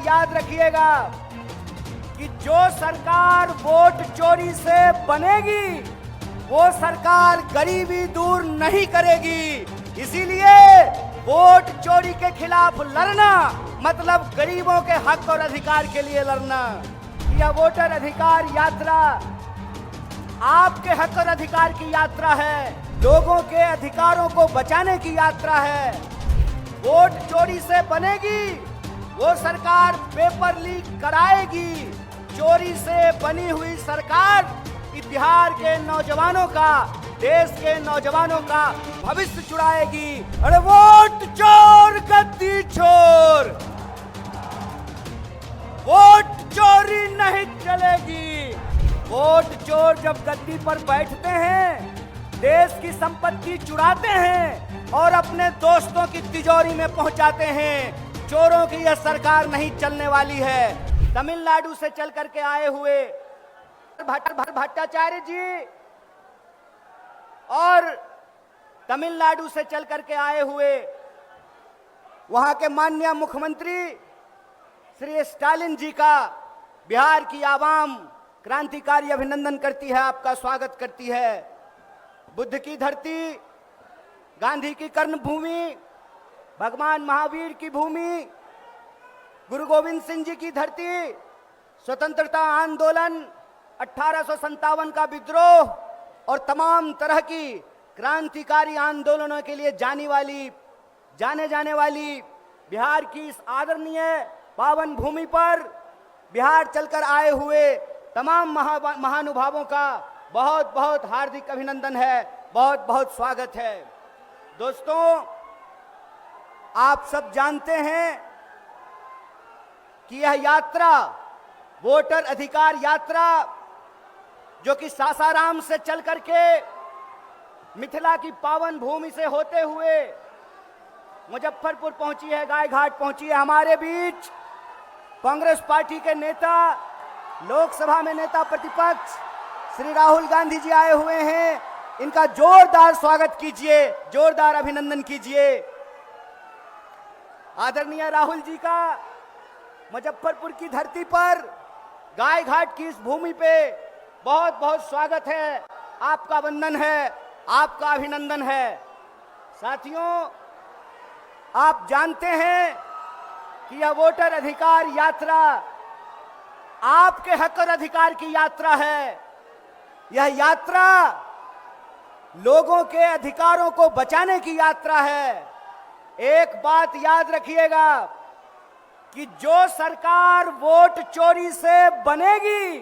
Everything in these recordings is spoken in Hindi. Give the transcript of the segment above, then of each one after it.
याद रखिएगा कि जो सरकार वोट चोरी से बनेगी वो सरकार गरीबी दूर नहीं करेगी। इसीलिए वोट चोरी के खिलाफ लड़ना मतलब गरीबों के हक और अधिकार के लिए लड़ना। यह वोटर अधिकार यात्रा आपके हक और अधिकार की यात्रा है, लोगों के अधिकारों को बचाने की यात्रा है। वोट चोरी से बनेगी वो सरकार पेपर लीक कराएगी, चोरी से बनी हुई सरकार बिहार के नौजवानों का, देश के नौजवानों का भविष्य चुराएगी। अरे वोट चोर गद्दी छोर, वोट चोरी नहीं चलेगी। वोट चोर जब गद्दी पर बैठते हैं, देश की संपत्ति चुराते हैं और अपने दोस्तों की तिजोरी में पहुंचाते हैं। चोरों की यह सरकार नहीं चलने वाली है। तमिलनाडु से चल करके आए हुए भट्टाचार्य जी और तमिलनाडु से चल करके आए हुए वहां के माननीय मुख्यमंत्री श्री स्टालिन जी का बिहार की आवाम क्रांतिकारी अभिनंदन करती है, आपका स्वागत करती है। बुद्ध की धरती, गांधी की कर्मभूमि, भगवान महावीर की भूमि, गुरु गोविंद सिंह जी की धरती, स्वतंत्रता आंदोलन, 1857 का विद्रोह और तमाम तरह की क्रांतिकारी आंदोलनों के लिए जाने जाने वाली बिहार की इस आदरणीय पावन भूमि पर बिहार चलकर आए हुए तमाम महानुभावों का बहुत बहुत हार्दिक अभिनंदन है, बहुत बहुत स्वागत है। दोस्तों, आप सब जानते हैं कि यह यात्रा, वोटर अधिकार यात्रा, जो कि सासाराम से चल करके मिथिला की पावन भूमि से होते हुए मुजफ्फरपुर पहुंची है, गाय घाट पहुंची है। हमारे बीच कांग्रेस पार्टी के नेता, लोकसभा में नेता प्रतिपक्ष श्री राहुल गांधी जी आए हुए हैं। इनका जोरदार स्वागत कीजिए, जोरदार अभिनंदन कीजिए। आदरणीय राहुल जी का मुजफ्फरपुर की धरती पर, गाय घाट की इस भूमि पे बहुत बहुत स्वागत है, आपका वंदन है, आपका अभिनंदन है। साथियों, आप जानते हैं कि यह वोटर अधिकार यात्रा आपके हक और अधिकार की यात्रा है। यह यात्रा लोगों के अधिकारों को बचाने की यात्रा है। एक बात याद रखिएगा कि जो सरकार वोट चोरी से बनेगी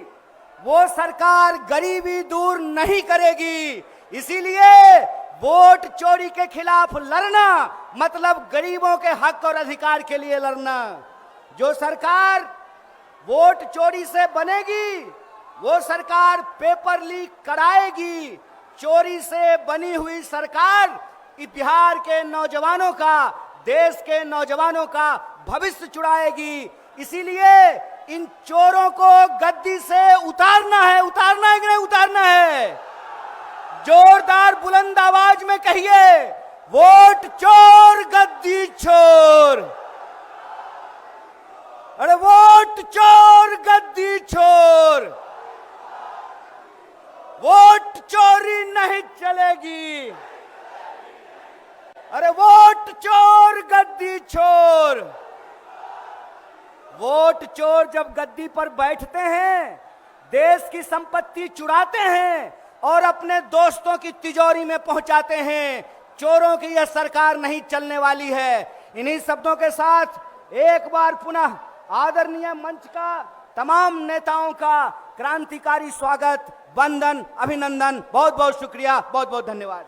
वो सरकार गरीबी दूर नहीं करेगी। इसीलिए वोट चोरी के खिलाफ लड़ना मतलब गरीबों के हक और अधिकार के लिए लड़ना। जो सरकार वोट चोरी से बनेगी वो सरकार पेपर लीक कराएगी, चोरी से बनी हुई सरकार बिहार के नौजवानों का, देश के नौजवानों का भविष्य चुराएगी। इसीलिए इन चोरों को गद्दी से उतारना है कि नहीं उतारना है? जोरदार बुलंद आवाज में कहिए, वोट चोर गद्दी छोर। अरे वोट चोर गद्दी छोर, वोट चोरी नहीं चलेगी। अरे वोट चोर गद्दी छोर। वोट चोर जब गद्दी पर बैठते हैं, देश की संपत्ति चुराते हैं और अपने दोस्तों की तिजोरी में पहुंचाते हैं। चोरों की यह सरकार नहीं चलने वाली है। इन्हीं शब्दों के साथ एक बार पुनः आदरणीय मंच का तमाम नेताओं का क्रांतिकारी स्वागत, वंदन, अभिनंदन। बहुत बहुत शुक्रिया, बहुत बहुत धन्यवाद।